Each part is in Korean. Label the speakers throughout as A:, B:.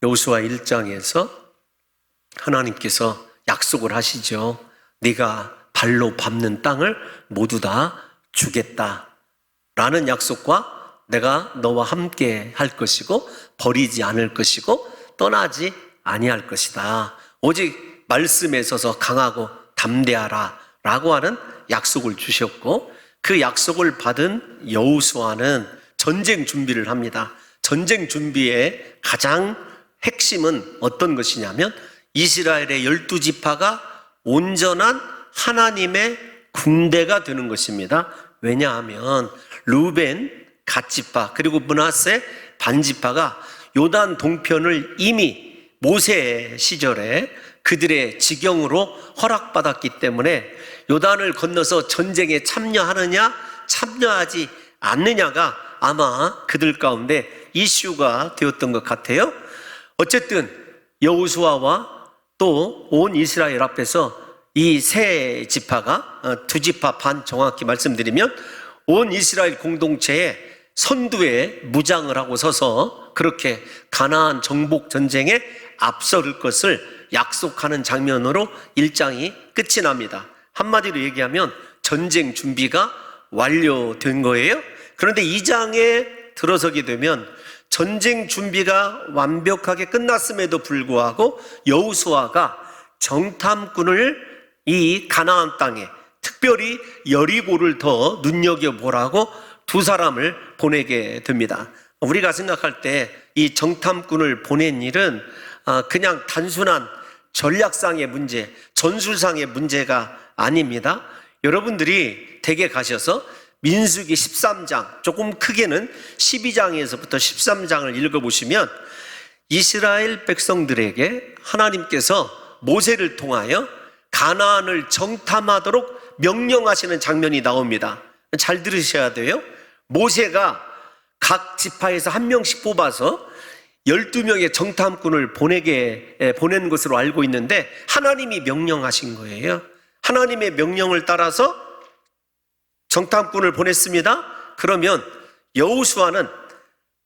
A: 여호수아 1장에서 하나님께서 약속을 하시죠. 네가 발로 밟는 땅을 모두 다 주겠다 라는 약속과 내가 너와 함께 할 것이고 버리지 않을 것이고 떠나지 아니할 것이다. 오직 말씀에 서서 강하고 담대하라 라고 하는 약속을 주셨고, 그 약속을 받은 여호수아는 전쟁 준비를 합니다. 전쟁 준비의 가장 핵심은 어떤 것이냐면 이스라엘의 12지파가 온전한 하나님의 군대가 되는 것입니다. 왜냐하면 루벤, 갓지파 그리고 므낫세 반지파가 요단 동편을 이미 모세 시절에 그들의 지경으로 허락받았기 때문에 요단을 건너서 전쟁에 참여하느냐 참여하지 않느냐가 아마 그들 가운데 이슈가 되었던 것 같아요. 어쨌든 여호수아와 또 온 이스라엘 앞에서 이 세 지파가 두 지파 반 정확히 말씀드리면 온 이스라엘 공동체에 선두에 무장을 하고 서서 그렇게 가나안 정복 전쟁에 앞설 것을 약속하는 장면으로 1장이 끝이 납니다. 한마디로 얘기하면 전쟁 준비가 완료된 거예요. 그런데 2장에 들어서게 되면 전쟁 준비가 완벽하게 끝났음에도 불구하고 여호수아가 정탐꾼을 이 가나안 땅에, 특별히 여리고를 더 눈여겨보라고 두 사람을 보내게 됩니다. 우리가 생각할 때 이 정탐꾼을 보낸 일은 그냥 단순한 전략상의 문제, 전술상의 문제가 아닙니다. 여러분들이 댁에 가셔서 민수기 13장, 조금 크게는 12장에서부터 13장을 읽어보시면 이스라엘 백성들에게 하나님께서 모세를 통하여 가나안을 정탐하도록 명령하시는 장면이 나옵니다. 잘 들으셔야 돼요. 모세가 각 지파에서 한 명씩 뽑아서 12명의 정탐꾼을 보낸 것으로 알고 있는데 하나님이 명령하신 거예요. 하나님의 명령을 따라서 정탐꾼을 보냈습니다. 그러면 여호수아는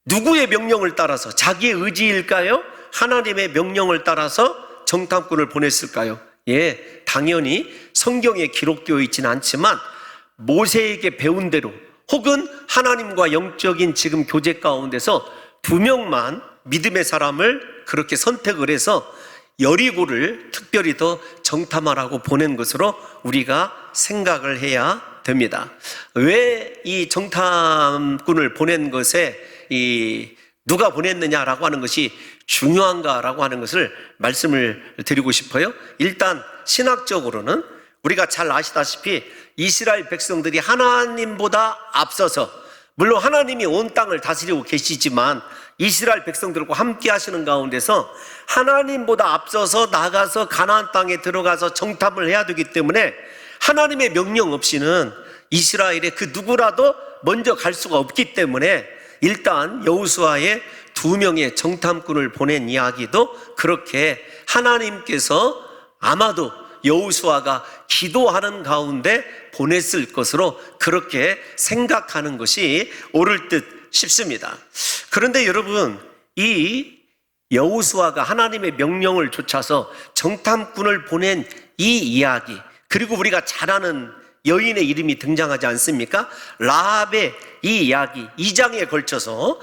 A: 누구의 명령을 따라서, 자기의 의지일까요? 하나님의 명령을 따라서 정탐꾼을 보냈을까요? 예, 당연히 성경에 기록되어 있지는 않지만 모세에게 배운 대로 혹은 하나님과 영적인 지금 교제 가운데서 2명만 믿음의 사람을 그렇게 선택을 해서 여리고를 특별히 더 정탐하라고 보낸 것으로 우리가 생각을 해야 됩니다. 왜 이 정탐꾼을 보낸 것에 누가 보냈느냐라고 하는 것이 중요한가라고 하는 것을 말씀을 드리고 싶어요. 일단 신학적으로는 우리가 잘 아시다시피 이스라엘 백성들이 하나님보다 앞서서, 물론 하나님이 온 땅을 다스리고 계시지만 이스라엘 백성들과 함께 하시는 가운데서 하나님보다 앞서서 나가서 가나안 땅에 들어가서 정탐을 해야 되기 때문에 하나님의 명령 없이는 이스라엘의 그 누구라도 먼저 갈 수가 없기 때문에 일단 여호수아의 2명의 정탐꾼을 보낸 이야기도 그렇게 하나님께서 아마도 여호수아가 기도하는 가운데 보냈을 것으로 그렇게 생각하는 것이 옳을 듯 싶습니다. 그런데 여러분, 이 여호수아가 하나님의 명령을 좇아서 정탐꾼을 보낸 이 이야기, 그리고 우리가 잘 아는 여인의 이름이 등장하지 않습니까? 라합의 이 이야기, 2장에 걸쳐서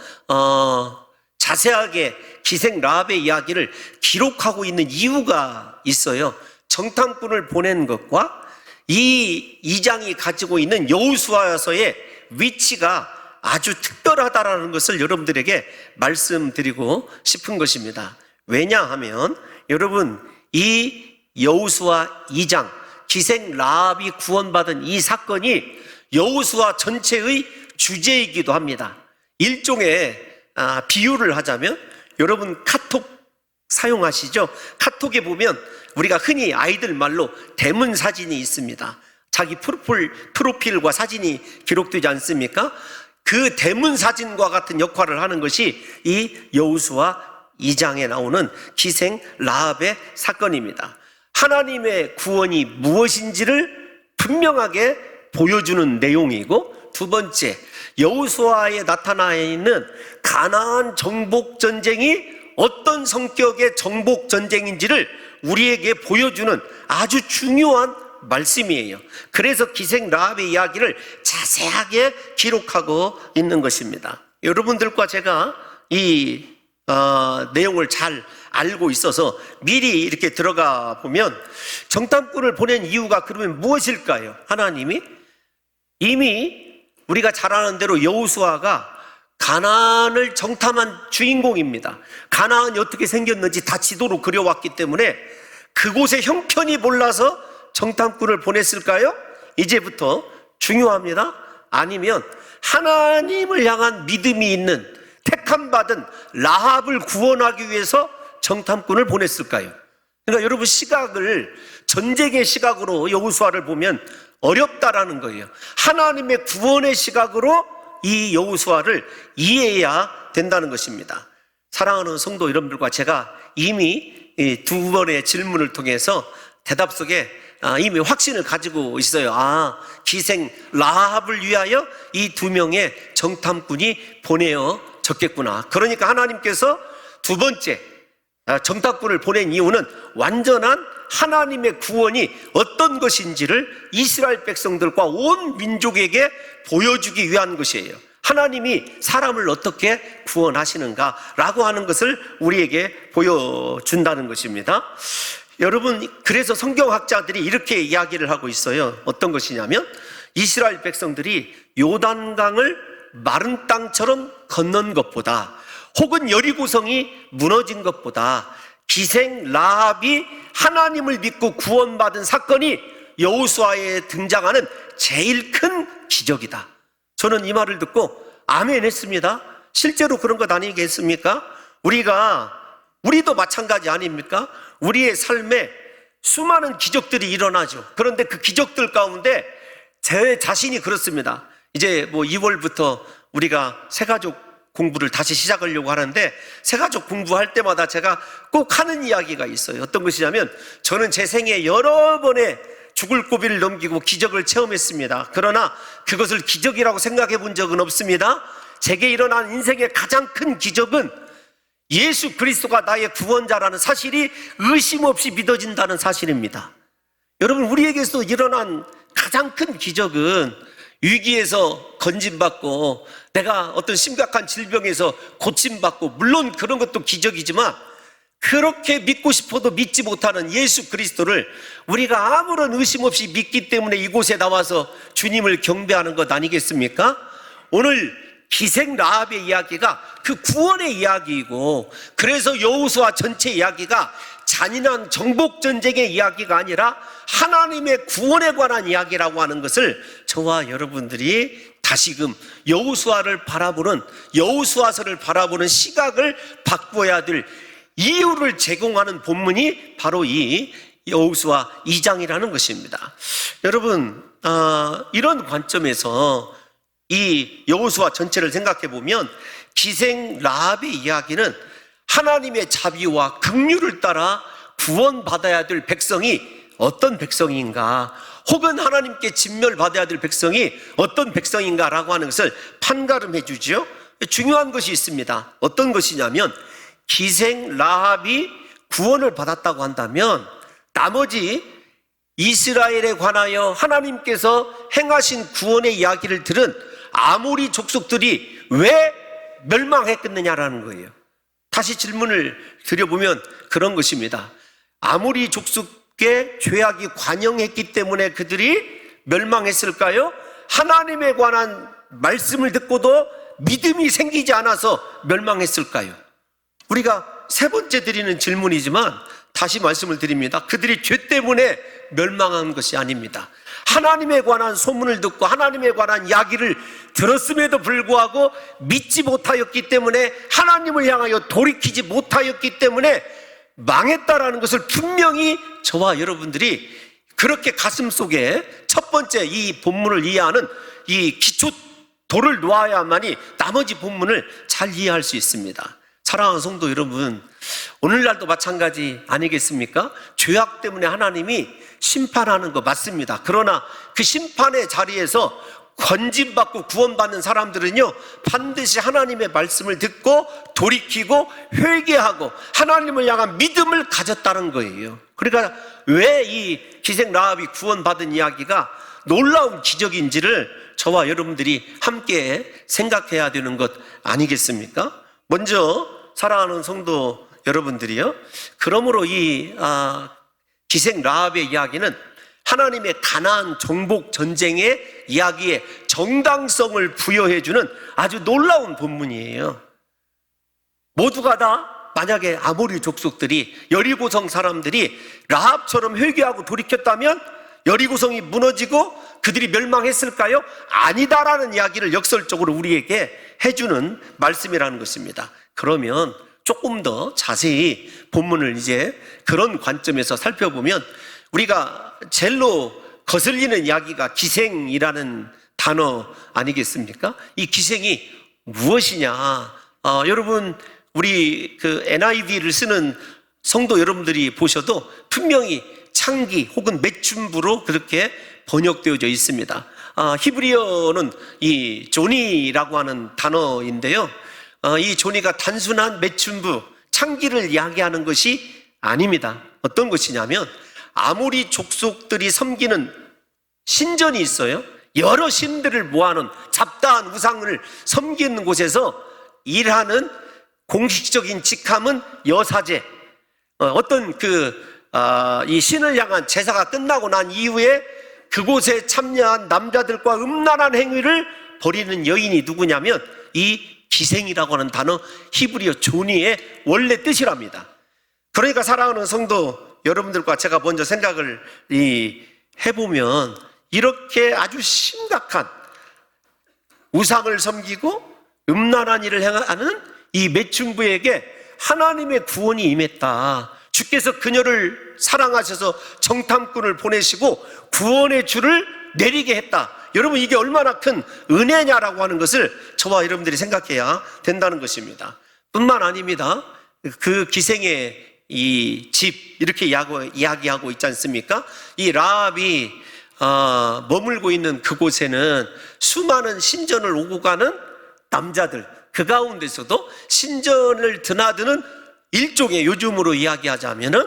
A: 자세하게 기생 라합의 이야기를 기록하고 있는 이유가 있어요. 정탐꾼을 보낸 것과 이 2장이 가지고 있는 여호수아서의 위치가 아주 특별하다라는 것을 여러분들에게 말씀드리고 싶은 것입니다. 왜냐하면 여러분, 이 여호수아 2장 기생 라합이 구원받은 이 사건이 여호수아 전체의 주제이기도 합니다. 일종의 비유를 하자면, 여러분 카톡 사용하시죠? 카톡에 보면 우리가 흔히 아이들 말로 대문 사진이 있습니다. 자기 프로필과 사진이 기록되지 않습니까? 그 대문 사진과 같은 역할을 하는 것이 이 여호수아 2장에 나오는 기생 라합의 사건입니다. 하나님의 구원이 무엇인지를 분명하게 보여주는 내용이고, 두 번째, 여호수아에 나타나 있는 가나안 정복 전쟁이 어떤 성격의 정복 전쟁인지를 우리에게 보여주는 아주 중요한 말씀이에요. 그래서 기생 라합의 이야기를 자세하게 기록하고 있는 것입니다. 여러분들과 제가 이 내용을 잘 알고 있어서 미리 이렇게 들어가 보면, 정탐꾼을 보낸 이유가 그러면 무엇일까요? 하나님이 이미 우리가 잘 아는 대로 여호수아가 가나안을 정탐한 주인공입니다. 가나안이 어떻게 생겼는지 다 지도로 그려왔기 때문에 그곳의 형편이 몰라서 정탐꾼을 보냈을까요? 이제부터 중요합니다. 아니면 하나님을 향한 믿음이 있는 택함받은 라합을 구원하기 위해서 정탐꾼을 보냈을까요? 그러니까 여러분, 시각을 전쟁의 시각으로 여호수아를 보면 어렵다라는 거예요. 하나님의 구원의 시각으로 이 여호수아를 이해해야 된다는 것입니다. 사랑하는 성도 여러분들과 제가 이미 두 번의 질문을 통해서 대답 속에 이미 확신을 가지고 있어요. 기생 라합을 위하여 이 두 명의 정탐꾼이 보내어졌겠구나. 그러니까 하나님께서 두 번째 정탐꾼을 보낸 이유는 완전한 하나님의 구원이 어떤 것인지를 이스라엘 백성들과 온 민족에게 보여주기 위한 것이에요. 하나님이 사람을 어떻게 구원하시는가라고 하는 것을 우리에게 보여준다는 것입니다. 여러분, 그래서 성경학자들이 이렇게 이야기를 하고 있어요. 어떤 것이냐면, 이스라엘 백성들이 요단강을 마른 땅처럼 건넌 것보다, 혹은 여리고성이 무너진 것보다 기생 라합이 하나님을 믿고 구원받은 사건이 여호수아에 등장하는 제일 큰 기적이다. 저는 이 말을 듣고 아멘 했습니다. 실제로 그런 것 아니겠습니까? 우리도 마찬가지 아닙니까? 우리의 삶에 수많은 기적들이 일어나죠. 그런데 그 기적들 가운데 제 자신이 그렇습니다. 이제 2월부터 우리가 새가족 공부를 다시 시작하려고 하는데, 새가족 공부할 때마다 제가 꼭 하는 이야기가 있어요. 어떤 것이냐면, 저는 제 생에 여러 번의 죽을 고비를 넘기고 기적을 체험했습니다. 그러나 그것을 기적이라고 생각해 본 적은 없습니다. 제게 일어난 인생의 가장 큰 기적은 예수 그리스도가 나의 구원자라는 사실이 의심 없이 믿어진다는 사실입니다. 여러분, 우리에게서 일어난 가장 큰 기적은 위기에서 건진받고 내가 어떤 심각한 질병에서 고침받고, 물론 그런 것도 기적이지만 그렇게 믿고 싶어도 믿지 못하는 예수 그리스도를 우리가 아무런 의심 없이 믿기 때문에 이곳에 나와서 주님을 경배하는 것 아니겠습니까? 오늘 기생 라합의 이야기가 그 구원의 이야기이고, 그래서 여호수아 전체 이야기가 잔인한 정복 전쟁의 이야기가 아니라 하나님의 구원에 관한 이야기라고 하는 것을 저와 여러분들이 다시금 여호수아를 바라보는, 여호수아서를 바라보는 시각을 바꿔야 될 이유를 제공하는 본문이 바로 이 여호수아 2장이라는 것입니다. 여러분, 이런 관점에서 이 여호수아 전체를 생각해 보면, 기생 라합의 이야기는 하나님의 자비와 긍휼을 따라 구원받아야 될 백성이 어떤 백성인가, 혹은 하나님께 진멸받아야 될 백성이 어떤 백성인가라고 하는 것을 판가름해 주죠. 중요한 것이 있습니다. 어떤 것이냐면, 기생 라합이 구원을 받았다고 한다면 나머지 이스라엘에 관하여 하나님께서 행하신 구원의 이야기를 들은 아모리 족속들이 왜 멸망했겠느냐라는 거예요. 다시 질문을 드려보면 그런 것입니다. 아모리 족속의 죄악이 관영했기 때문에 그들이 멸망했을까요? 하나님에 관한 말씀을 듣고도 믿음이 생기지 않아서 멸망했을까요? 우리가 세 번째 드리는 질문이지만 다시 말씀을 드립니다. 그들이 죄 때문에 멸망한 것이 아닙니다. 하나님에 관한 소문을 듣고 하나님에 관한 이야기를 들었음에도 불구하고 믿지 못하였기 때문에, 하나님을 향하여 돌이키지 못하였기 때문에 망했다라는 것을 분명히 저와 여러분들이 그렇게 가슴속에 첫 번째 이 본문을 이해하는 이 기초 돌을 놓아야만이 나머지 본문을 잘 이해할 수 있습니다. 사랑하는 성도 여러분, 오늘날도 마찬가지 아니겠습니까? 죄악 때문에 하나님이 심판하는 거 맞습니다. 그러나 그 심판의 자리에서 건진받고 구원받는 사람들은요, 반드시 하나님의 말씀을 듣고 돌이키고 회개하고 하나님을 향한 믿음을 가졌다는 거예요. 그러니까 왜 이 기생 라합이 구원받은 이야기가 놀라운 기적인지를 저와 여러분들이 함께 생각해야 되는 것 아니겠습니까? 먼저 사랑하는 성도 여러분들이요, 그러므로 이 기생 라합의 이야기는 하나님의 가나안 정복 전쟁의 이야기에 정당성을 부여해주는 아주 놀라운 본문이에요. 모두가 다 만약에 아모리 족속들이, 여리고성 사람들이 라합처럼 회개하고 돌이켰다면 여리고성이 무너지고 그들이 멸망했을까요? 아니다라는 이야기를 역설적으로 우리에게 해주는 말씀이라는 것입니다. 그러면 조금 더 자세히 본문을 이제 그런 관점에서 살펴보면, 우리가 젤로 거슬리는 이야기가 기생이라는 단어 아니겠습니까? 이 기생이 무엇이냐? 여러분, 우리 그 NIV를 쓰는 성도 여러분들이 보셔도 분명히 창기 혹은 매춘부로 그렇게 번역되어져 있습니다. 히브리어는 이 조니라고 하는 단어인데요, 이 조니가 단순한 매춘부, 창기를 이야기하는 것이 아닙니다. 어떤 것이냐면, 아모리 족속들이 섬기는 신전이 있어요. 여러 신들을 모아놓은 잡다한 우상을 섬기는 곳에서 일하는 공식적인 직함은 여사제. 어떤 이 신을 향한 제사가 끝나고 난 이후에 그곳에 참여한 남자들과 음란한 행위를 벌이는 여인이 누구냐면 이 기생이라고 하는 단어, 히브리어 조니의 원래 뜻이랍니다. 그러니까 사랑하는 성도 여러분들과 제가 먼저 생각을 해보면, 이렇게 아주 심각한 우상을 섬기고 음란한 일을 행하는 이 매춘부에게 하나님의 구원이 임했다. 주께서 그녀를 사랑하셔서 정탐꾼을 보내시고 구원의 줄을 내리게 했다. 여러분, 이게 얼마나 큰 은혜냐라고 하는 것을 저와 여러분들이 생각해야 된다는 것입니다. 뿐만 아닙니다. 그 기생의 이 집, 이렇게 이야기하고 있지 않습니까? 이 라합이 머물고 있는 그곳에는 수많은 신전을 오고 가는 남자들, 그 가운데서도 신전을 드나드는 일종의, 요즘으로 이야기하자면은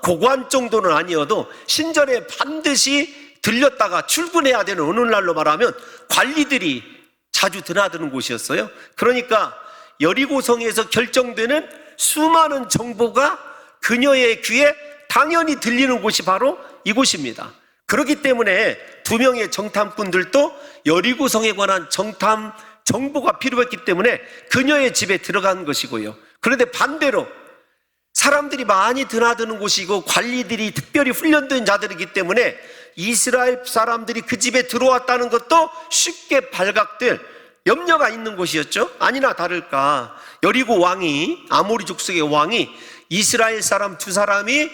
A: 고관 정도는 아니어도 신전에 반드시 들렸다가 출근해야 되는, 오늘날로 말하면 관리들이 자주 드나드는 곳이었어요. 그러니까 여리고성에서 결정되는 수많은 정보가 그녀의 귀에 당연히 들리는 곳이 바로 이곳입니다. 그렇기 때문에 두 명의 정탐꾼들도 여리고성에 관한 정탐 정보가 필요했기 때문에 그녀의 집에 들어간 것이고요. 그런데 반대로 사람들이 많이 드나드는 곳이고 관리들이 특별히 훈련된 자들이기 때문에 이스라엘 사람들이 그 집에 들어왔다는 것도 쉽게 발각될 염려가 있는 곳이었죠. 아니나 다를까 여리고 왕이, 아모리 족속의 왕이 이스라엘 사람 두 사람이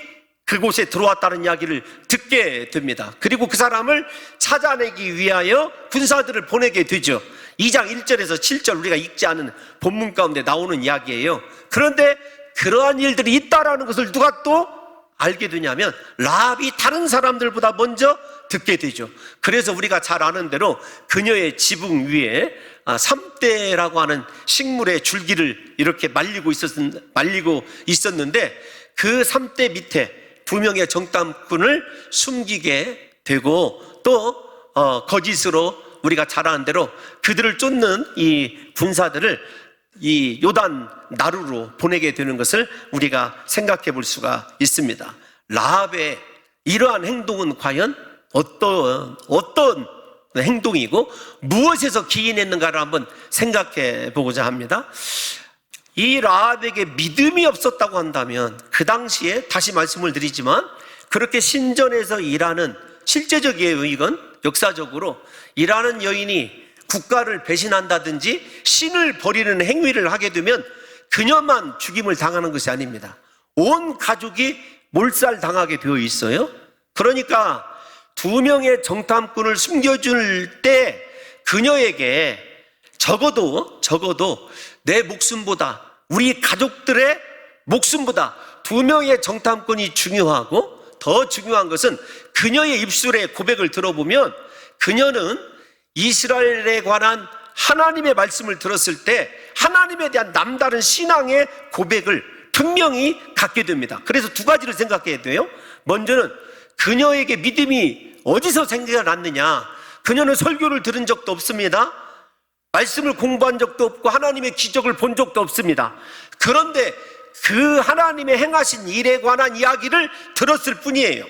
A: 그곳에 들어왔다는 이야기를 듣게 됩니다. 그리고 그 사람을 찾아내기 위하여 군사들을 보내게 되죠. 2장 1절에서 7절 우리가 읽지 않은 본문 가운데 나오는 이야기예요. 그런데 그러한 일들이 있다라는 것을 누가 또 알게 되냐면 라합이 다른 사람들보다 먼저 듣게 되죠. 그래서 우리가 잘 아는 대로 그녀의 지붕 위에 삼대라고 하는 식물의 줄기를 이렇게 말리고 있었는데 그 삼대 밑에 두 명의 정탐꾼을 숨기게 되고 또 거짓으로 우리가 잘 아는 대로 그들을 쫓는 이 군사들을 이 요단 나루로 보내게 되는 것을 우리가 생각해 볼 수가 있습니다. 라합의 이러한 행동은 과연 어떤 행동이고 무엇에서 기인했는가를 한번 생각해 보고자 합니다. 이 라합에게 믿음이 없었다고 한다면 그 당시에, 다시 말씀을 드리지만, 그렇게 신전에서 일하는, 실제적이에요, 이건 역사적으로 일하는 여인이 국가를 배신한다든지 신을 버리는 행위를 하게 되면 그녀만 죽임을 당하는 것이 아닙니다. 온 가족이 몰살당하게 되어 있어요. 그러니까 두 명의 정탐꾼을 숨겨줄 때 그녀에게 적어도 내 목숨보다, 우리 가족들의 목숨보다 두 명의 정탐꾼이 중요하고, 더 중요한 것은 그녀의 입술의 고백을 들어보면 그녀는 이스라엘에 관한 하나님의 말씀을 들었을 때 하나님에 대한 남다른 신앙의 고백을 분명히 갖게 됩니다. 그래서 두 가지를 생각해야 돼요. 먼저는 그녀에게 믿음이 어디서 생겨났느냐. 그녀는 설교를 들은 적도 없습니다. 말씀을 공부한 적도 없고 하나님의 기적을 본 적도 없습니다. 그런데 그 하나님의 행하신 일에 관한 이야기를 들었을 뿐이에요.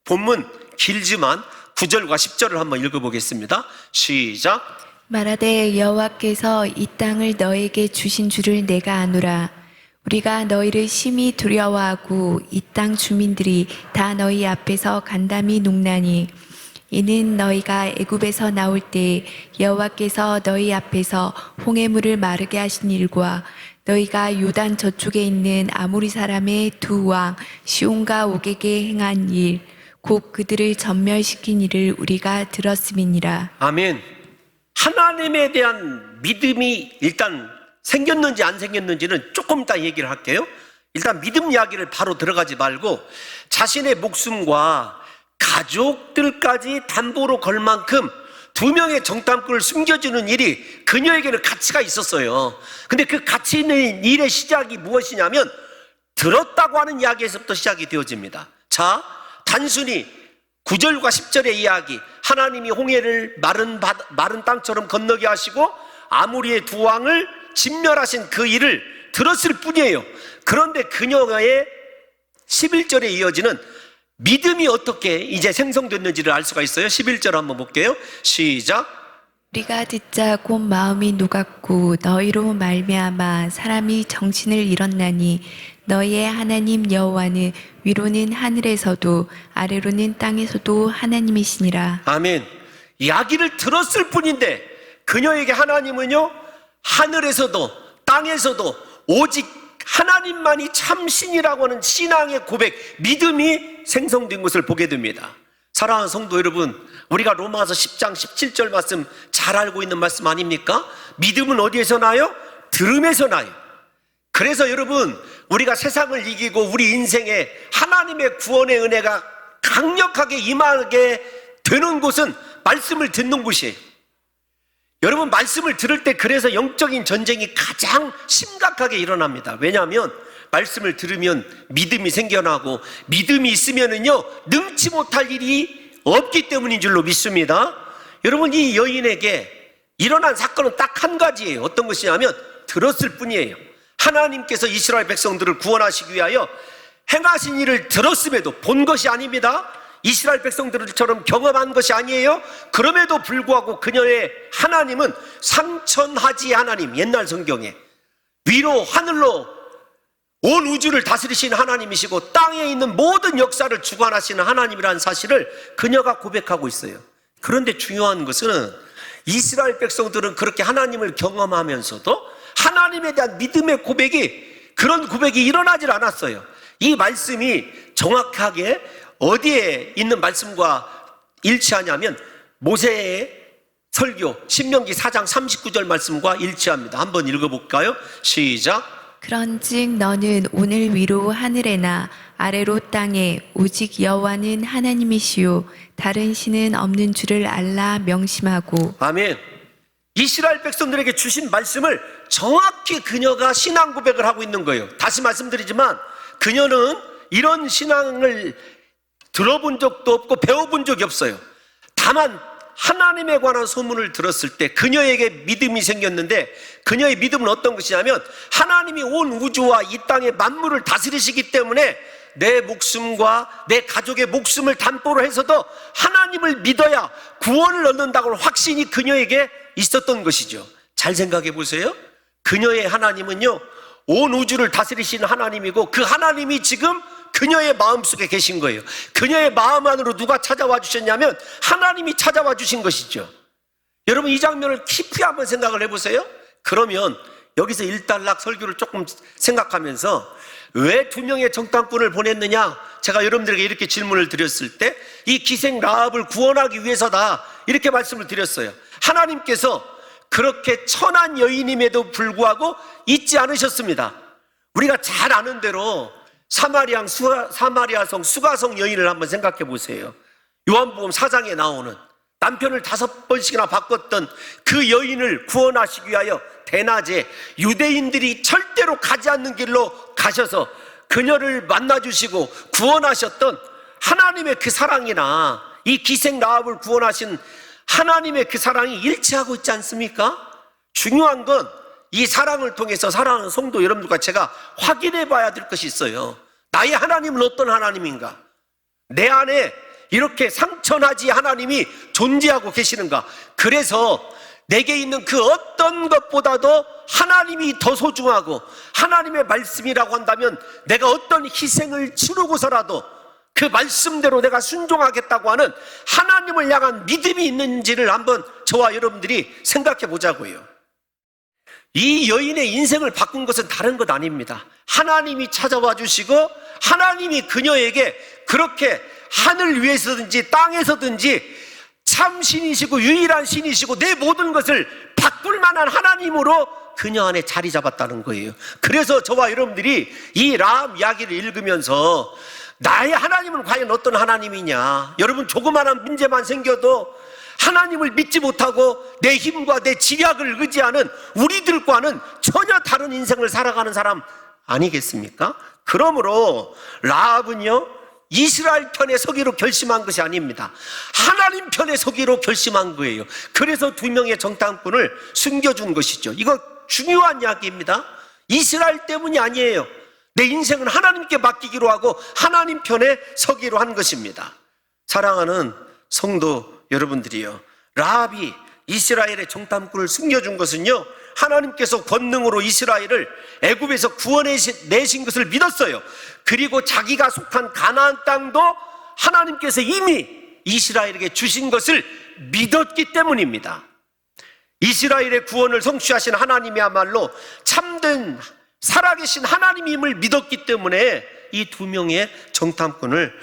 A: 본문 길지만 9절과 10절을 한번 읽어보겠습니다. 시작.
B: 말하되 여호와께서 이 땅을 너에게 주신 줄을 내가 아노라. 우리가 너희를 심히 두려워하고 이 땅 주민들이 다 너희 앞에서 간담이 농나니 이는 너희가 애굽에서 나올 때 여호와께서 너희 앞에서 홍해물을 마르게 하신 일과 너희가 요단 저쪽에 있는 아모리 사람의 두 왕 시온과 옥에게 행한 일 곧 그들을 전멸시킨 일을 우리가 들었음이니라.
A: 아멘. 하나님에 대한 믿음이 일단 생겼는지 안 생겼는지는 조금 이따 얘기를 할게요. 일단 믿음 이야기를 바로 들어가지 말고 자신의 목숨과 가족들까지 담보로 걸 만큼 두 명의 정탐꾼을 숨겨주는 일이 그녀에게는 가치가 있었어요. 근데 그 가치 있는 일의 시작이 무엇이냐면 들었다고 하는 이야기에서부터 시작이 되어집니다. 자, 단순히 9절과 10절의 이야기, 하나님이 홍해를 마른 땅처럼 건너게 하시고 아모리의 두 왕을 진멸하신 그 일을 들었을 뿐이에요. 그런데 그녀의 11절에 이어지는 믿음이 어떻게 이제 생성됐는지를 알 수가 있어요. 11절 한번 볼게요. 시작.
B: 우리가 듣자 곧 마음이 녹았고 너희로 말미암아 사람이 정신을 잃었나니 너희의 하나님 여호와는 위로는 하늘에서도 아래로는 땅에서도 하나님이시니라. 아멘.
A: 이야기를 들었을 뿐인데 그녀에게 하나님은요 하늘에서도 땅에서도 오직 하나님만이 참 신이라고 하는 신앙의 고백, 믿음이 생성된 것을 보게 됩니다. 사랑하는 성도 여러분, 우리가 로마서 10장 17절 말씀 잘 알고 있는 말씀 아닙니까? 믿음은 어디에서 나요? 들음에서 나요. 그래서 여러분, 우리가 세상을 이기고 우리 인생에 하나님의 구원의 은혜가 강력하게 임하게 되는 곳은 말씀을 듣는 곳이에요. 여러분, 말씀을 들을 때 그래서 영적인 전쟁이 가장 심각하게 일어납니다. 왜냐하면 말씀을 들으면 믿음이 생겨나고 믿음이 있으면은요 능치 못할 일이 없기 때문인 줄로 믿습니다. 여러분, 이 여인에게 일어난 사건은 딱 한 가지예요. 어떤 것이냐면 들었을 뿐이에요. 하나님께서 이스라엘 백성들을 구원하시기 위하여 행하신 일을 들었음에도 본 것이 아닙니다. 이스라엘 백성들처럼 경험한 것이 아니에요. 그럼에도 불구하고 그녀의 하나님은 상천하지 하나님, 옛날 성경에 위로 하늘로 온 우주를 다스리시는 하나님이시고 땅에 있는 모든 역사를 주관하시는 하나님이라는 사실을 그녀가 고백하고 있어요. 그런데 중요한 것은 이스라엘 백성들은 그렇게 하나님을 경험하면서도 하나님에 대한 믿음의 고백이, 그런 고백이 일어나질 않았어요. 이 말씀이 정확하게 어디에 있는 말씀과 일치하냐면 모세의 설교 신명기 4장 39절 말씀과 일치합니다. 한번 읽어볼까요? 시작.
B: 그런즉 너는 오늘 위로 하늘에나 아래로 땅에 오직 여호와는 하나님이시요 다른 신은 없는 줄을 알라 명심하고.
A: 아멘. 이스라엘 백성들에게 주신 말씀을 정확히 그녀가 신앙 고백을 하고 있는 거예요. 다시 말씀드리지만 그녀는 이런 신앙을 들어본 적도 없고 배워본 적이 없어요. 다만 하나님에 관한 소문을 들었을 때 그녀에게 믿음이 생겼는데, 그녀의 믿음은 어떤 것이냐면 하나님이 온 우주와 이 땅의 만물을 다스리시기 때문에 내 목숨과 내 가족의 목숨을 담보로 해서도 하나님을 믿어야 구원을 얻는다고 확신이 그녀에게 있었던 것이죠. 잘 생각해 보세요. 그녀의 하나님은요 온 우주를 다스리시는 하나님이고 그 하나님이 지금 그녀의 마음속에 계신 거예요. 그녀의 마음 안으로 누가 찾아와 주셨냐면 하나님이 찾아와 주신 것이죠. 여러분, 이 장면을 깊이 한번 생각을 해보세요. 그러면 여기서 일단락 설교를 조금 생각하면서 왜 두 명의 정탐꾼을 보냈느냐, 제가 여러분들에게 이렇게 질문을 드렸을 때 이 기생 라합을 구원하기 위해서다 이렇게 말씀을 드렸어요. 하나님께서 그렇게 천한 여인임에도 불구하고 잊지 않으셨습니다. 우리가 잘 아는 대로 사마리아성 수가성 여인을 한번 생각해 보세요. 요한복음 4장에 나오는 남편을 5번씩이나 바꿨던 그 여인을 구원하시기 위하여 대낮에 유대인들이 절대로 가지 않는 길로 가셔서 그녀를 만나주시고 구원하셨던 하나님의 그 사랑이나 이 기생 라합을 구원하신 하나님의 그 사랑이 일치하고 있지 않습니까? 중요한 건 이 사랑을 통해서 사랑하는 성도 여러분들과 제가 확인해 봐야 될 것이 있어요. 나의 하나님은 어떤 하나님인가? 내 안에 이렇게 상처나지 하나님이 존재하고 계시는가? 그래서 내게 있는 그 어떤 것보다도 하나님이 더 소중하고 하나님의 말씀이라고 한다면 내가 어떤 희생을 치르고서라도 그 말씀대로 내가 순종하겠다고 하는 하나님을 향한 믿음이 있는지를 한번 저와 여러분들이 생각해 보자고요. 이 여인의 인생을 바꾼 것은 다른 것 아닙니다. 하나님이 찾아와 주시고 하나님이 그녀에게 그렇게 하늘 위에서든지 땅에서든지 참 신이시고 유일한 신이시고 내 모든 것을 바꿀 만한 하나님으로 그녀 안에 자리 잡았다는 거예요. 그래서 저와 여러분들이 이 라합 이야기를 읽으면서 나의 하나님은 과연 어떤 하나님이냐, 여러분 조그마한 문제만 생겨도 하나님을 믿지 못하고 내 힘과 내 지략을 의지하는 우리들과는 전혀 다른 인생을 살아가는 사람 아니겠습니까? 그러므로 라합은요 이스라엘 편에 서기로 결심한 것이 아닙니다. 하나님 편에 서기로 결심한 거예요. 그래서 2명의 정탐꾼을 숨겨준 것이죠. 이거 중요한 이야기입니다. 이스라엘 때문이 아니에요. 내 인생은 하나님께 맡기기로 하고 하나님 편에 서기로 한 것입니다. 사랑하는 성도 여러분들이요, 라합이 이스라엘의 정탐꾼을 숨겨준 것은요 하나님께서 권능으로 이스라엘을 애굽에서 구원해내신 것을 믿었어요. 그리고 자기가 속한 가나안 땅도 하나님께서 이미 이스라엘에게 주신 것을 믿었기 때문입니다. 이스라엘의 구원을 성취하신 하나님이야말로 참된 살아계신 하나님임을 믿었기 때문에 이 2명의 정탐꾼을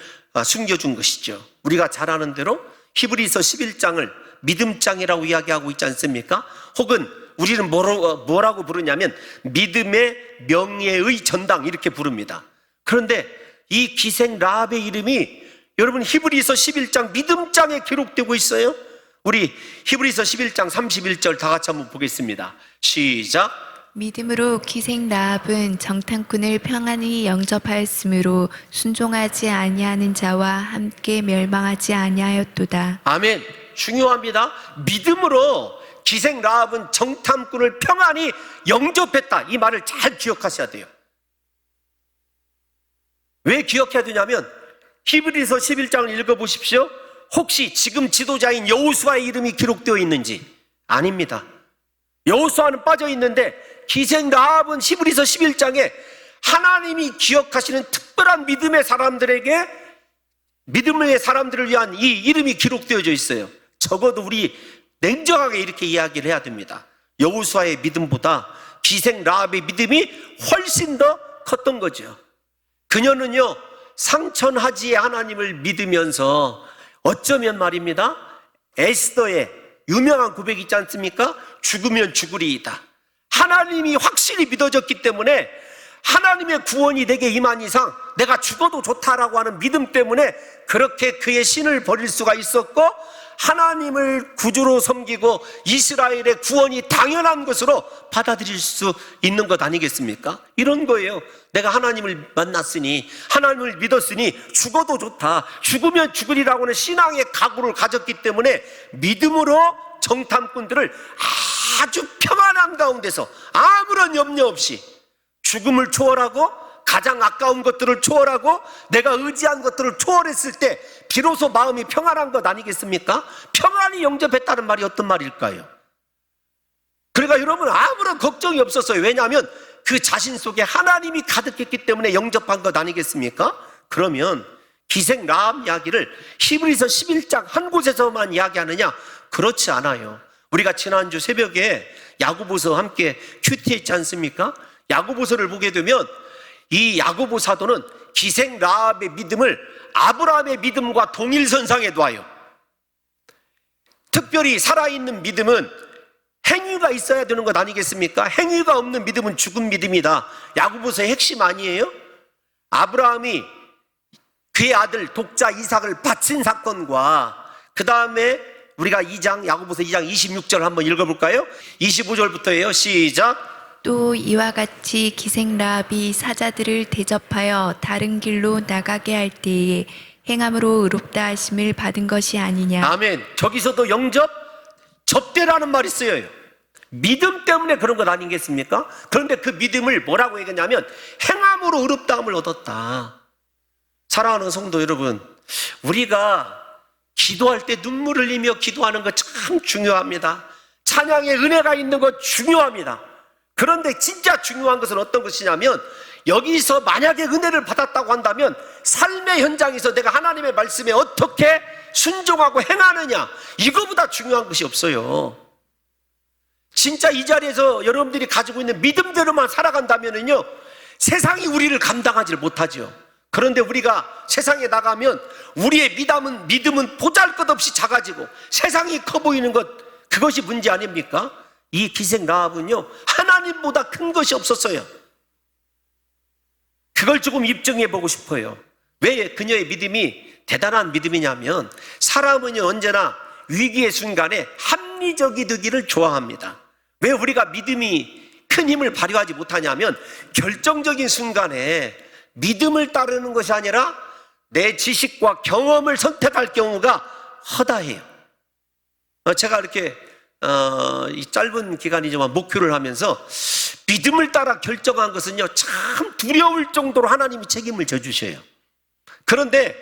A: 숨겨준 것이죠. 우리가 잘 아는 대로 히브리서 11장을 믿음장이라고 이야기하고 있지 않습니까? 혹은 우리는 뭐라고 부르냐면 믿음의 명예의 전당 이렇게 부릅니다. 그런데 이 기생 라합의 이름이 여러분 히브리서 11장 믿음장에 기록되고 있어요. 우리 히브리서 11장 31절 다 같이 한번 보겠습니다. 시작.
B: 믿음으로 기생 라합은 정탐꾼을 평안히 영접하였으므로 순종하지 아니하는 자와 함께 멸망하지 아니하였도다.
A: 아멘. 중요합니다. 믿음으로 기생 라합은 정탐꾼을 평안히 영접했다. 이 말을 잘 기억하셔야 돼요. 왜 기억해야 되냐면 히브리서 11장을 읽어보십시오. 혹시 지금 지도자인 여호수아의 이름이 기록되어 있는지? 아닙니다. 여호수아는 빠져 있는데 기생 라합은 히브리서 11장에 하나님이 기억하시는 특별한 믿음의 사람들에게, 믿음의 사람들을 위한 이 이름이 기록되어져 있어요. 적어도 우리 냉정하게 이렇게 이야기를 해야 됩니다. 여호수아의 믿음보다 기생 라합의 믿음이 훨씬 더 컸던 거죠. 그녀는요 상천하지의 하나님을 믿으면서 어쩌면 말입니다, 에스더의 유명한 고백이 있지 않습니까? 죽으면 죽으리이다. 하나님이 확실히 믿어졌기 때문에 하나님의 구원이 내게 임한 이상 내가 죽어도 좋다라고 하는 믿음 때문에 그렇게 그의 신을 버릴 수가 있었고 하나님을 구주로 섬기고 이스라엘의 구원이 당연한 것으로 받아들일 수 있는 것 아니겠습니까? 이런 거예요. 내가 하나님을 만났으니, 하나님을 믿었으니 죽어도 좋다, 죽으면 죽으리라고 하는 신앙의 각오를 가졌기 때문에 믿음으로 정탐꾼들을 아주 평안한 가운데서 아무런 염려 없이 죽음을 초월하고 가장 아까운 것들을 초월하고 내가 의지한 것들을 초월했을 때 비로소 마음이 평안한 것 아니겠습니까? 평안히 영접했다는 말이 어떤 말일까요? 그러니까 여러분 아무런 걱정이 없었어요. 왜냐하면 그 자신 속에 하나님이 가득했기 때문에 영접한 것 아니겠습니까? 그러면 기생 라합 이야기를 히브리서 11장 한 곳에서만 이야기하느냐? 그렇지 않아요. 우리가 지난주 새벽에 야고보서 함께 큐티했지 않습니까? 야고보서를 보게 되면 이 야고보 사도는 기생 라합의 믿음을 아브라함의 믿음과 동일선상에 놔요. 특별히 살아있는 믿음은 행위가 있어야 되는 것 아니겠습니까? 행위가 없는 믿음은 죽은 믿음이다. 야고보서의 핵심 아니에요? 아브라함이 그의 아들 독자 이삭을 바친 사건과 그 다음에 우리가 야고보서 2장 26절 한번 읽어볼까요? 25절부터예요. 시작.
B: 또 이와 같이 기생 라합이 사자들을 대접하여 다른 길로 나가게 할 때에 행함으로 의롭다 하심을 받은 것이 아니냐.
A: 아멘. 저기서도 접대라는 말이 쓰여요. 믿음 때문에 그런 것 아니겠습니까? 그런데 그 믿음을 뭐라고 얘기했냐면 행함으로 의롭다함을 얻었다. 사랑하는 성도 여러분, 우리가 기도할 때 눈물 흘리며 기도하는 거 참 중요합니다. 찬양에 은혜가 있는 거 중요합니다. 그런데 진짜 중요한 것은 어떤 것이냐면 여기서 만약에 은혜를 받았다고 한다면 삶의 현장에서 내가 하나님의 말씀에 어떻게 순종하고 행하느냐, 이거보다 중요한 것이 없어요. 진짜 이 자리에서 여러분들이 가지고 있는 믿음대로만 살아간다면요 세상이 우리를 감당하지 못하죠. 그런데 우리가 세상에 나가면 우리의 믿음은 보잘것없이 작아지고 세상이 커 보이는 것, 그것이 문제 아닙니까? 이 기생 라합은요 하나님보다 큰 것이 없었어요. 그걸 조금 입증해 보고 싶어요. 왜 그녀의 믿음이 대단한 믿음이냐면 사람은요 언제나 위기의 순간에 합리적이 되기를 좋아합니다. 왜 우리가 믿음이 큰 힘을 발휘하지 못하냐면 결정적인 순간에 믿음을 따르는 것이 아니라 내 지식과 경험을 선택할 경우가 허다해요. 제가 이렇게 이 짧은 기간이지만 목표를 하면서 믿음을 따라 결정한 것은요 참 두려울 정도로 하나님이 책임을 져주셔요. 그런데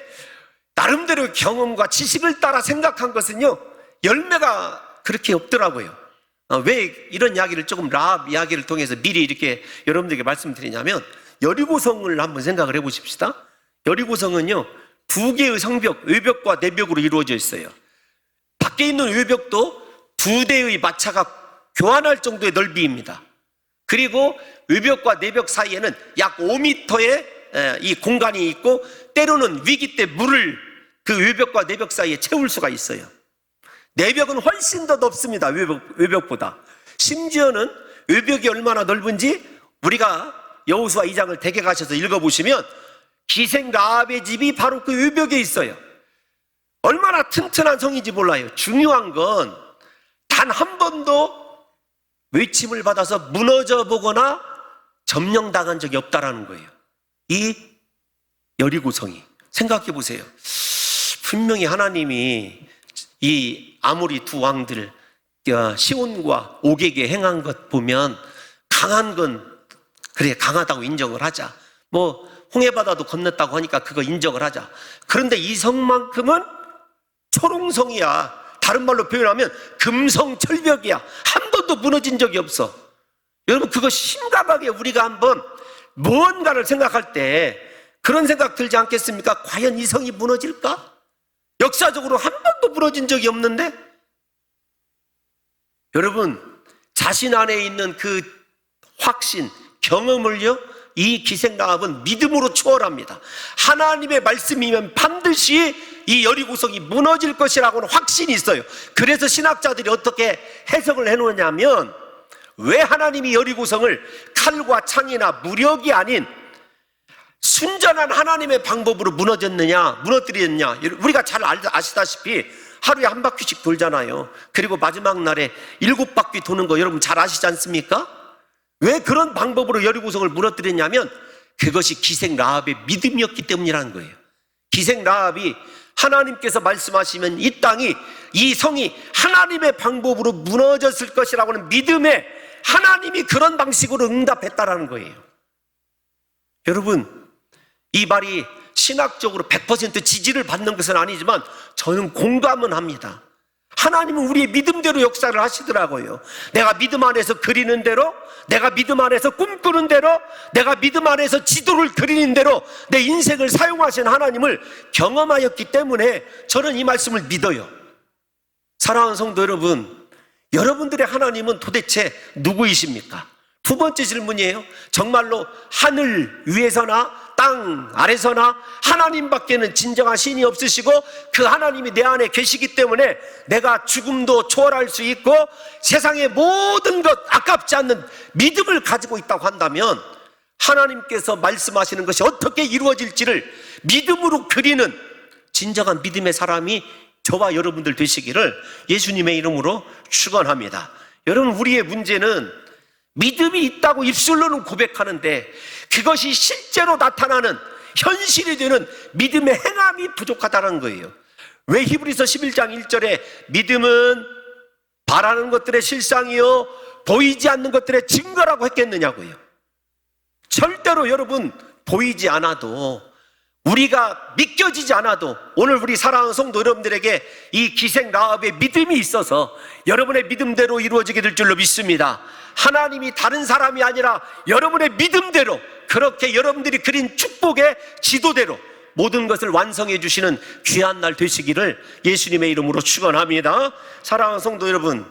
A: 나름대로 경험과 지식을 따라 생각한 것은요 열매가 그렇게 없더라고요. 왜 이런 이야기를 조금 라합 이야기를 통해서 미리 이렇게 여러분들에게 말씀드리냐면 여리고성을 한번 생각을 해보십시다. 여리고성은요 두 개의 성벽, 외벽과 내벽으로 이루어져 있어요. 밖에 있는 외벽도 두 대의 마차가 교환할 정도의 넓이입니다. 그리고 외벽과 내벽 사이에는 약 5m의 이 공간이 있고 때로는 위기 때 물을 그 외벽과 내벽 사이에 채울 수가 있어요. 내벽은 훨씬 더 넓습니다. 외벽보다. 심지어는 외벽이 얼마나 넓은지 우리가 여호수아 2장을 댁에 가셔서 읽어보시면 기생 라합의 집이 바로 그 외벽에 있어요. 얼마나 튼튼한 성인지 몰라요. 중요한 건 단 한 번도 외침을 받아서 무너져 보거나 점령당한 적이 없다라는 거예요. 이 여리고성이. 생각해 보세요. 분명히 하나님이 이 아모리 두 왕들 시온과 옥에게 행한 것 보면 강한 건 그래 강하다고 인정을 하자. 뭐 홍해바다도 건넜다고 하니까 그거 인정을 하자. 그런데 이 성만큼은 초롱성이야. 다른 말로 표현하면 금성철벽이야. 한 번도 무너진 적이 없어. 여러분 그거 심각하게 우리가 한번 무언가를 생각할 때 그런 생각 들지 않겠습니까? 과연 이 성이 무너질까? 역사적으로 한 번도 무너진 적이 없는데 여러분 자신 안에 있는 그 확신, 경험을요 이 기생 라합은 믿음으로 초월합니다. 하나님의 말씀이면 반드시 이 여리고성이 무너질 것이라고는 확신이 있어요. 그래서 신학자들이 어떻게 해석을 해놓냐면 왜 하나님이 여리고성을 칼과 창이나 무력이 아닌 순전한 하나님의 방법으로 무너뜨렸냐. 우리가 잘 아시다시피 하루에 한 바퀴씩 돌잖아요. 그리고 마지막 날에 7바퀴 도는 거 여러분 잘 아시지 않습니까? 왜 그런 방법으로 여리고성을 무너뜨렸냐면 그것이 기생 라합의 믿음이었기 때문이라는 거예요. 기생 라합이 하나님께서 말씀하시면 이 땅이, 이 성이 하나님의 방법으로 무너졌을 것이라고 하는 믿음에 하나님이 그런 방식으로 응답했다라는 거예요. 여러분 이 말이 신학적으로 100% 지지를 받는 것은 아니지만 저는 공감은 합니다. 하나님은 우리의 믿음대로 역사를 하시더라고요. 내가 믿음 안에서 그리는 대로, 내가 믿음 안에서 꿈꾸는 대로, 내가 믿음 안에서 지도를 그리는 대로 내 인생을 사용하신 하나님을 경험하였기 때문에 저는 이 말씀을 믿어요. 사랑하는 성도 여러분, 여러분들의 하나님은 도대체 누구이십니까? 두 번째 질문이에요. 정말로 하늘 위에서나 땅 아래서나 하나님밖에는 진정한 신이 없으시고 그 하나님이 내 안에 계시기 때문에 내가 죽음도 초월할 수 있고 세상의 모든 것 아깝지 않는 믿음을 가지고 있다고 한다면 하나님께서 말씀하시는 것이 어떻게 이루어질지를 믿음으로 그리는 진정한 믿음의 사람이 저와 여러분들 되시기를 예수님의 이름으로 축원합니다. 여러분, 우리의 문제는 믿음이 있다고 입술로는 고백하는데 그것이 실제로 나타나는 현실이 되는 믿음의 행함이 부족하다는 거예요. 왜 히브리서 11장 1절에 믿음은 바라는 것들의 실상이요 보이지 않는 것들의 증거라고 했겠느냐고요. 절대로 여러분, 보이지 않아도, 우리가 믿겨지지 않아도 오늘 우리 사랑하는 성도 여러분들에게 이 기생 라합의 믿음이 있어서 여러분의 믿음대로 이루어지게 될 줄로 믿습니다. 하나님이 다른 사람이 아니라 여러분의 믿음대로, 그렇게 여러분들이 그린 축복의 지도대로 모든 것을 완성해 주시는 귀한 날 되시기를 예수님의 이름으로 축원합니다. 사랑하는 성도 여러분,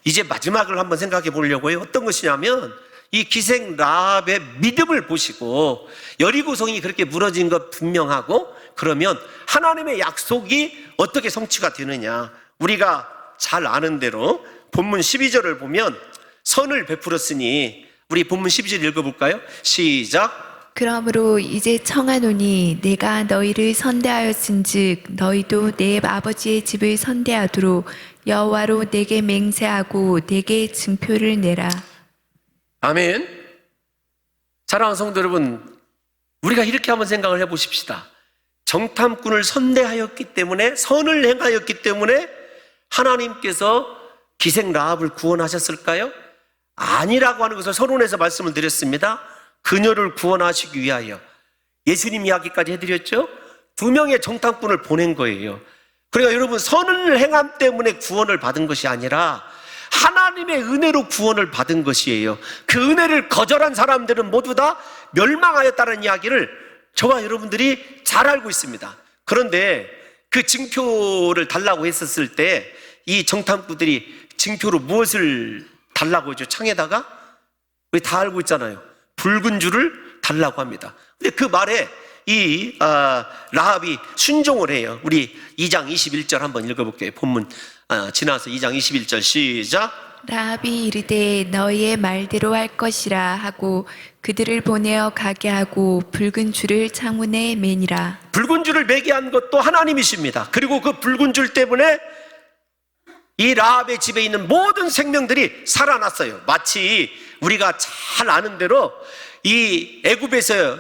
A: 이제 마지막을 한번 생각해 보려고요. 어떤 것이냐면 이 기생 라합의 믿음을 보시고 여리고성이 그렇게 무너진 것 분명하고, 그러면 하나님의 약속이 어떻게 성취가 되느냐, 우리가 잘 아는 대로 본문 12절을 보면 선을 베풀었으니, 우리 본문 12절 읽어볼까요? 시작.
B: 그러므로 이제 청하노니 내가 너희를 선대하였은즉 너희도 내 아버지의 집을 선대하도록 여호와로 내게 맹세하고 내게 증표를 내라.
A: 아멘. 사랑하는 성도 여러분, 우리가 이렇게 한번 생각을 해보십시다. 정탐꾼을 선대하였기 때문에, 선을 행하였기 때문에 하나님께서 기생 라합을 구원하셨을까요? 아니라고 하는 것을 서론에서 말씀을 드렸습니다. 그녀를 구원하시기 위하여 예수님 이야기까지 해드렸죠. 2명의 정탐꾼을 보낸 거예요. 그러니까 여러분, 선을 행함 때문에 구원을 받은 것이 아니라 하나님의 은혜로 구원을 받은 것이에요. 그 은혜를 거절한 사람들은 모두 다 멸망하였다는 이야기를 저와 여러분들이 잘 알고 있습니다. 그런데 그 증표를 달라고 했었을 때 이 정탐꾼들이 증표로 무엇을 달라고 하죠? 창에다가? 우리 다 알고 있잖아요. 붉은 줄을 달라고 합니다. 근데 그 말에 이 라합이 순종을 해요. 우리 2장 21절 한번 읽어볼게요. 본문 지나서 2장 21절 시작.
B: 라합이 이르되 너희의 말대로 할 것이라 하고 그들을 보내어 가게 하고 붉은 줄을 창문에 매니라.
A: 붉은 줄을 매게 한 것도 하나님이십니다. 그리고 그 붉은 줄 때문에 이 라합의 집에 있는 모든 생명들이 살아났어요. 마치 우리가 잘 아는 대로 이 애굽에서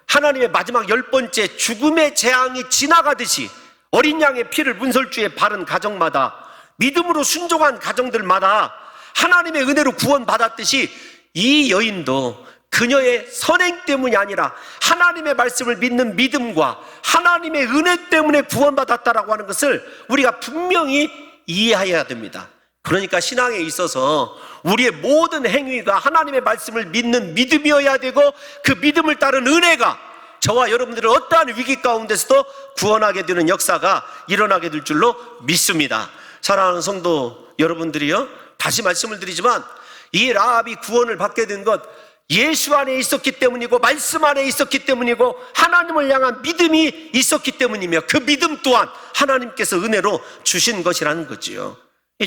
A: 하나님의 마지막 10번째 죽음의 재앙이 지나가듯이 어린 양의 피를 문설주에 바른 가정마다, 믿음으로 순종한 가정들마다 하나님의 은혜로 구원받았듯이 이 여인도 그녀의 선행 때문이 아니라 하나님의 말씀을 믿는 믿음과 하나님의 은혜 때문에 구원받았다라고 하는 것을 우리가 분명히 이해해야 됩니다. 그러니까 신앙에 있어서 우리의 모든 행위가 하나님의 말씀을 믿는 믿음이어야 되고, 그 믿음을 따른 은혜가 저와 여러분들을 어떠한 위기 가운데서도 구원하게 되는 역사가 일어나게 될 줄로 믿습니다. 사랑하는 성도 여러분들이요, 다시 말씀을 드리지만 이 라합이 구원을 받게 된 것, 예수 안에 있었기 때문이고 말씀 안에 있었기 때문이고 하나님을 향한 믿음이 있었기 때문이며, 그 믿음 또한 하나님께서 은혜로 주신 것이라는 거지요.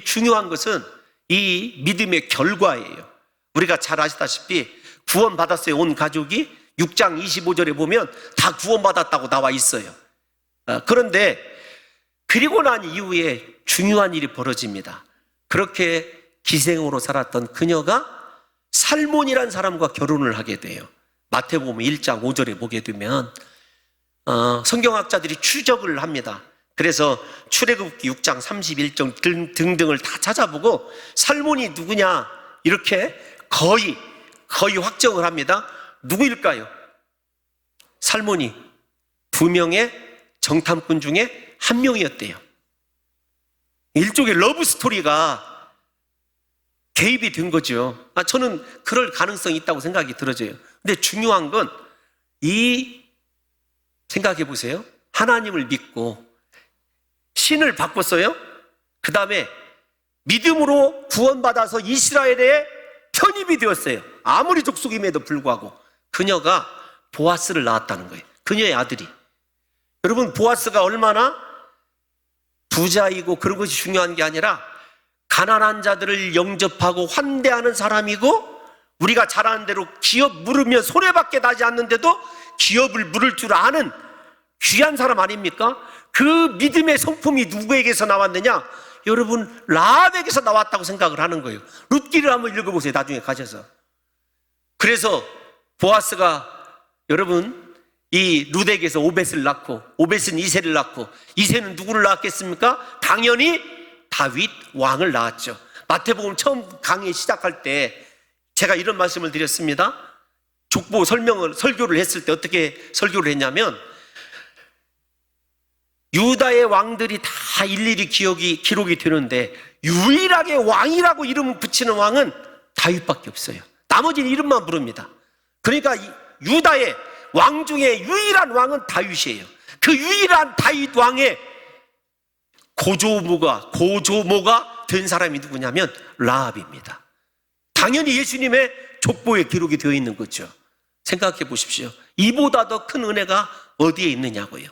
A: 중요한 것은 이 믿음의 결과예요. 우리가 잘 아시다시피 구원받았어요. 온 가족이 6장 25절에 보면 다 구원받았다고 나와 있어요. 그런데 그리고 난 이후에 중요한 일이 벌어집니다. 그렇게 기생으로 살았던 그녀가 살몬이라는 사람과 결혼을 하게 돼요. 마태복음 1장 5절에 보게 되면 성경학자들이 추적을 합니다. 그래서 출애굽기 6장 31절 등등을 다 찾아보고 살몬이 누구냐 이렇게 거의 확정을 합니다. 누구일까요? 살몬이 2명의 정탐꾼 중에 1명이었대요. 일종의 러브 스토리가 개입이 된 거죠. 저는 그럴 가능성이 있다고 생각이 들어져요. 근데 중요한 건 생각해 보세요. 하나님을 믿고 신을 바꿨어요. 그 다음에 믿음으로 구원받아서 이스라엘에 편입이 되었어요. 아무리 족속임에도 불구하고 그녀가 보아스를 낳았다는 거예요. 그녀의 아들이. 여러분, 보아스가 얼마나 부자이고 그런 것이 중요한 게 아니라 가난한 자들을 영접하고 환대하는 사람이고, 우리가 잘 아는 대로 기업 물으면 손해밖에 나지 않는데도 기업을 물을 줄 아는 귀한 사람 아닙니까? 그 믿음의 성품이 누구에게서 나왔느냐? 여러분, 라합에게서 나왔다고 생각을 하는 거예요. 룻기를 한번 읽어보세요, 나중에 가셔서. 그래서 보아스가 여러분 이 룻에게서 오벳을 낳고, 오벳은 이새를 낳고, 이새는 누구를 낳았겠습니까? 당연히 다윗 왕을 낳았죠. 마태복음 처음 강의 시작할 때 제가 이런 말씀을 드렸습니다. 족보 설교를 했을 때 어떻게 설교를 했냐면, 유다의 왕들이 다 일일이 기록이 되는데 유일하게 왕이라고 이름 붙이는 왕은 다윗밖에 없어요. 나머지는 이름만 부릅니다. 그러니까 유다의 왕 중에 유일한 왕은 다윗이에요. 그 유일한 다윗 왕의 고조모가 된 사람이 누구냐면 라합입니다. 당연히 예수님의 족보에 기록이 되어 있는 거죠. 생각해 보십시오. 이보다 더 큰 은혜가 어디에 있느냐고요.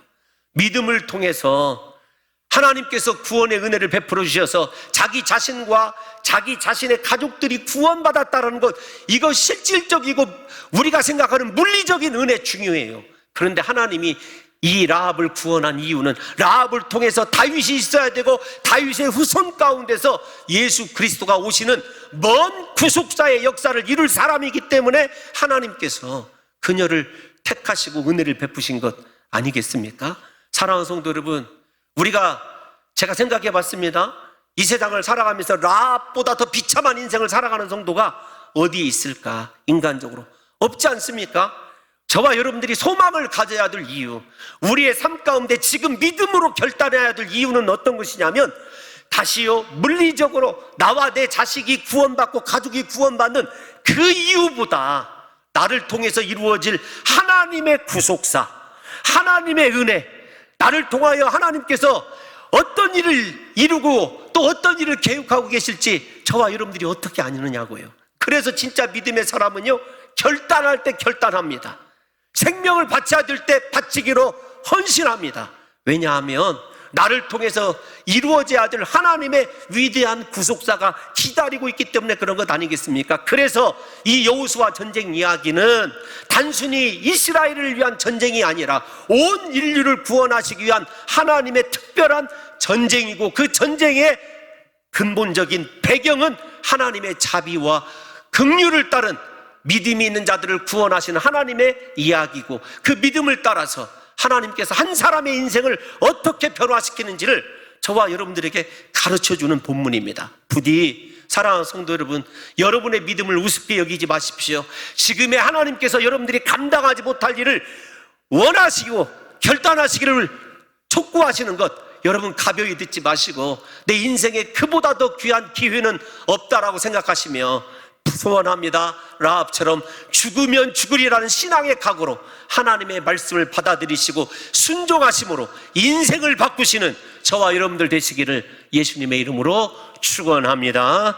A: 믿음을 통해서 하나님께서 구원의 은혜를 베풀어 주셔서 자기 자신과 자기 자신의 가족들이 구원받았다는 것, 이거 실질적이고 우리가 생각하는 물리적인 은혜 중요해요. 그런데 하나님이 이 라합을 구원한 이유는 라합을 통해서 다윗이 있어야 되고, 다윗의 후손 가운데서 예수 그리스도가 오시는 먼 구속사의 역사를 이룰 사람이기 때문에 하나님께서 그녀를 택하시고 은혜를 베푸신 것 아니겠습니까? 사랑하는 성도 여러분, 제가 생각해 봤습니다. 이 세상을 살아가면서 라합보다 더 비참한 인생을 살아가는 성도가 어디에 있을까? 인간적으로 없지 않습니까? 저와 여러분들이 소망을 가져야 될 이유, 우리의 삶 가운데 지금 믿음으로 결단해야 될 이유는 어떤 것이냐면, 다시요, 물리적으로 나와 내 자식이 구원받고 가족이 구원받는 그 이유보다 나를 통해서 이루어질 하나님의 구속사, 하나님의 은혜, 나를 통하여 하나님께서 어떤 일을 이루고 또 어떤 일을 계획하고 계실지 저와 여러분들이 어떻게 아느냐고요. 그래서 진짜 믿음의 사람은요, 결단할 때 결단합니다. 생명을 바쳐야 될 때 바치기로 헌신합니다. 왜냐하면 나를 통해서 이루어져야 될 하나님의 위대한 구속사가 기다리고 있기 때문에 그런 것 아니겠습니까? 그래서 이 여호수아 전쟁 이야기는 단순히 이스라엘을 위한 전쟁이 아니라 온 인류를 구원하시기 위한 하나님의 특별한 전쟁이고, 그 전쟁의 근본적인 배경은 하나님의 자비와 긍휼을 따른 믿음이 있는 자들을 구원하시는 하나님의 이야기고, 그 믿음을 따라서 하나님께서 한 사람의 인생을 어떻게 변화시키는지를 저와 여러분들에게 가르쳐주는 본문입니다. 부디 사랑하는 성도 여러분, 여러분의 믿음을 우습게 여기지 마십시오. 지금의 하나님께서 여러분들이 감당하지 못할 일을 원하시고 결단하시기를 촉구하시는 것, 여러분 가벼이 듣지 마시고 내 인생에 그보다 더 귀한 기회는 없다라고 생각하시며, 소원합니다. 라합처럼 죽으면 죽으리라는 신앙의 각오로 하나님의 말씀을 받아들이시고 순종하심으로 인생을 바꾸시는 저와 여러분들 되시기를 예수님의 이름으로 축원합니다.